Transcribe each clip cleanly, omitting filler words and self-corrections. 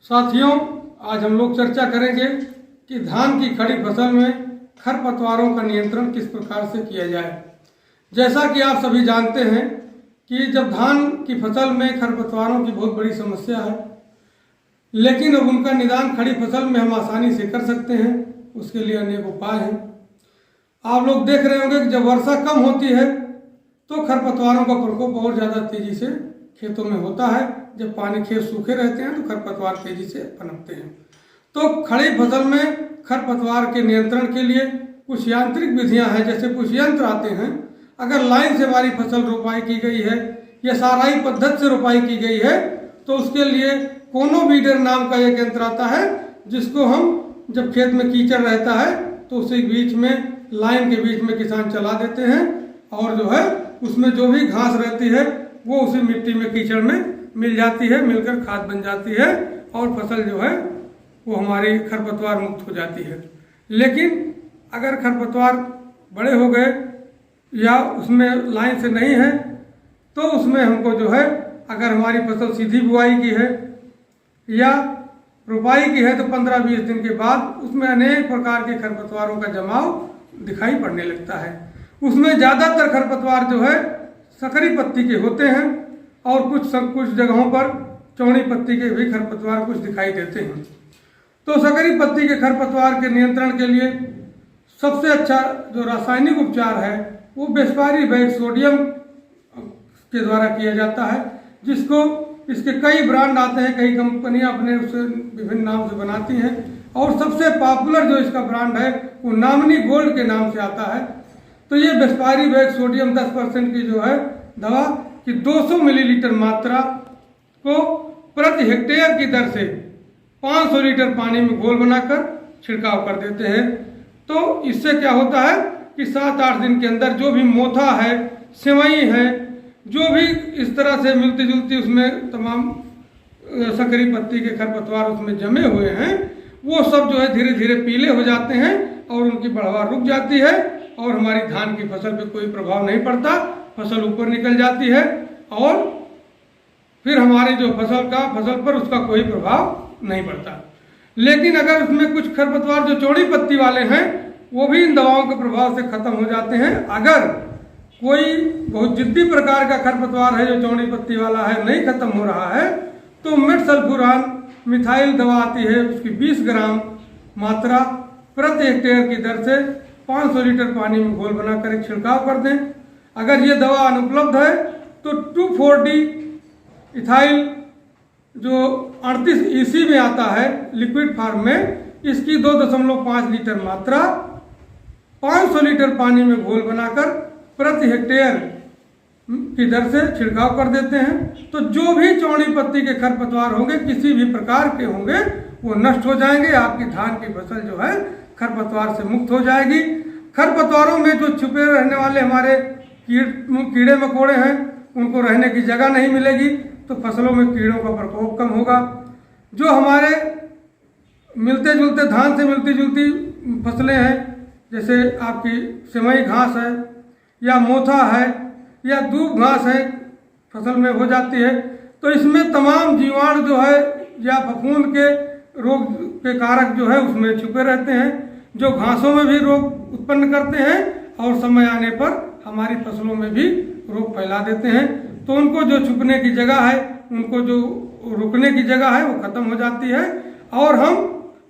साथियों, आज हम लोग चर्चा करेंगे कि धान की खड़ी फसल में खरपतवारों का नियंत्रण किस प्रकार से किया जाए। जैसा कि आप सभी जानते हैं कि जब धान की फसल में खरपतवारों की बहुत बड़ी समस्या है, लेकिन अब उनका निदान खड़ी फसल में हम आसानी से कर सकते हैं। उसके लिए अनेक उपाय हैं। आप लोग देख रहे होंगे कि जब वर्षा कम होती है तो खरपतवारों का प्रकोप और ज़्यादा तेजी से खेतों में होता है। जब पानी खेत सूखे रहते हैं तो खरपतवार तेजी से पनपते हैं। तो खड़ी फसल में खरपतवार के नियंत्रण के लिए कुछ यांत्रिक विधियां हैं। जैसे कुछ यंत्र आते हैं। अगर लाइन से हमारी फसल रोपाई की गई है या साराई पद्धति से रोपाई की गई है तो उसके लिए कोनो वीडर नाम का एक यंत्र आता है, जिसको हम जब खेत में कीचड़ रहता है तो उसी बीच में लाइन के बीच में किसान चला देते हैं और जो है उसमें जो भी घास रहती है वो उसी मिट्टी में कीचड़ में मिल जाती है, मिलकर खाद बन जाती है और फसल जो है वो हमारी खरपतवार मुक्त हो जाती है। लेकिन अगर खरपतवार बड़े हो गए या उसमें लाइन से नहीं है तो उसमें हमको जो है, अगर हमारी फसल सीधी बुआई की है या रोपाई की है तो 15-20 दिन के बाद उसमें अनेक प्रकार के खरपतवारों का जमाव दिखाई पड़ने लगता है। उसमें ज़्यादातर खरपतवार जो है सकरी पत्ती के होते हैं और कुछ जगहों पर चौड़ी पत्ती के भी खरपतवार कुछ दिखाई देते हैं। तो सकरी पत्ती के खरपतवार के नियंत्रण के लिए सबसे अच्छा जो रासायनिक उपचार है वो बेस्पारी सोडियम के द्वारा किया जाता है, जिसको इसके कई ब्रांड आते हैं, कई कंपनियां अपने उसे विभिन्न नाम से बनाती हैं और सबसे पॉपुलर जो इसका ब्रांड है वो नामनी गोल्ड के नाम से आता है। तो ये बेस्पारी सोडियम 10% की जो है दवा की 200 मिलीलीटर मात्रा को प्रति हेक्टेयर की दर से 500 लीटर पानी में घोल बनाकर छिड़काव कर देते हैं। तो इससे क्या होता है कि 7-8 दिन के अंदर जो भी मोथा है, सेवई है, जो भी इस तरह से मिलती जुलती उसमें तमाम सकरी पत्ती के खरपतवार उसमें जमे हुए हैं, वो सब जो है धीरे धीरे पीले हो जाते हैं और उनकी बढ़वार रुक जाती है और हमारी धान की फसल पे कोई प्रभाव नहीं पड़ता। फसल ऊपर निकल जाती है और फिर हमारी जो फसल पर उसका कोई प्रभाव नहीं पड़ता। लेकिन अगर उसमें कुछ खरपतवार जो चौड़ी पत्ती वाले हैं वो भी इन दवाओं के प्रभाव से खत्म हो जाते हैं। अगर कोई बहुत जिद्दी प्रकार का खरपतवार है जो चौड़ी पत्ती वाला है, नहीं खत्म हो रहा है, तो मेटसल्फुरान मिथाइल दवा आती है, उसकी 20 ग्राम मात्रा प्रति हेक्टेयर की दर से 500 लीटर पानी में घोल बनाकर एक छिड़काव कर दें। अगर ये दवा अनुपलब्ध है तो 2,4-D इथाइल जो 38 EC में आता है लिक्विड फॉर्म में, इसकी 2.5 लीटर मात्रा 500 लीटर पानी में घोल बनाकर प्रति हेक्टेयर की दर से छिड़काव कर देते हैं। तो जो भी चौड़ी पत्ती के खरपतवार होंगे, किसी भी प्रकार के होंगे, वो नष्ट हो जाएंगे। आपकी धान की फसल जो है खरपतवार से मुक्त हो जाएगी। खरपतवारों में जो छुपे रहने वाले हमारे कीड़े मकोड़े हैं उनको रहने की जगह नहीं मिलेगी तो फसलों में कीड़ों का प्रकोप कम होगा। जो हमारे मिलते जुलते धान से मिलती जुलती फसलें हैं, जैसे आपकी सेवई घास है या मोथा है या दूब घास है, फसल में हो जाती है, तो इसमें तमाम जीवाणु जो है या फफूंद के रोग के कारक जो है उसमें छुपे रहते हैं, जो घासों में भी रोग उत्पन्न करते हैं और समय आने पर हमारी फसलों में भी रोग फैला देते हैं। तो उनको जो छुपने की जगह है, उनको जो रुकने की जगह है वो खत्म हो जाती है और हम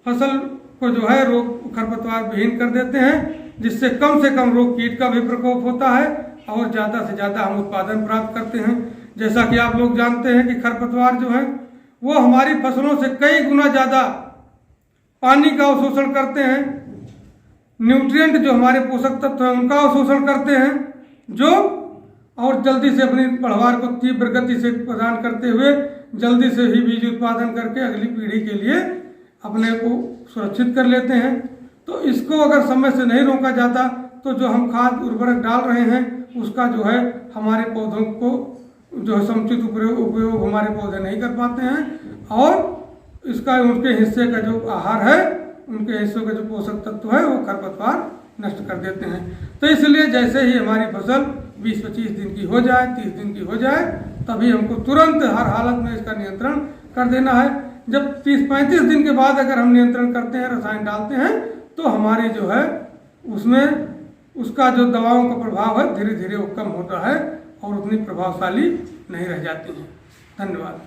फसल को जो है रोग खरपतवार विहीन कर देते हैं, जिससे कम से कम रोग कीट का भी प्रकोप होता है और ज़्यादा से ज़्यादा हम उत्पादन प्राप्त करते हैं। जैसा कि आप लोग जानते हैं कि खरपतवार जो है वो हमारी फसलों से कई गुना ज़्यादा पानी का अवशोषण करते हैं, न्यूट्रिएंट जो हमारे पोषक तत्व हैं उनका अवशोषण करते हैं, जो और जल्दी से अपनी बढ़वार को तीव्र गति से प्रदान करते हुए जल्दी से ही बीज उत्पादन करके अगली पीढ़ी के लिए अपने को सुरक्षित कर लेते हैं। तो इसको अगर समय से नहीं रोका जाता तो जो हम खाद उर्वरक डाल रहे हैं उसका जो है हमारे पौधों को जो है समुचित उपयोग हमारे पौधे नहीं कर पाते हैं और इसका उनके हिस्से का जो आहार है, उनके हिस्सों का जो पोषक तत्व है वो खरपतवार नष्ट कर देते हैं। तो इसलिए जैसे ही हमारी फसल 20-25 दिन की हो जाए, 30 दिन की हो जाए, तभी हमको तुरंत हर हालत में इसका नियंत्रण कर देना है। जब 30-35 दिन के बाद अगर हम नियंत्रण करते हैं, रसायन डालते हैं, तो हमारी जो है उसमें उसका जो दवाओं का प्रभाव है धीरे धीरे वो कम होता है और उतनी प्रभावशाली नहीं रह जाती है। धन्यवाद।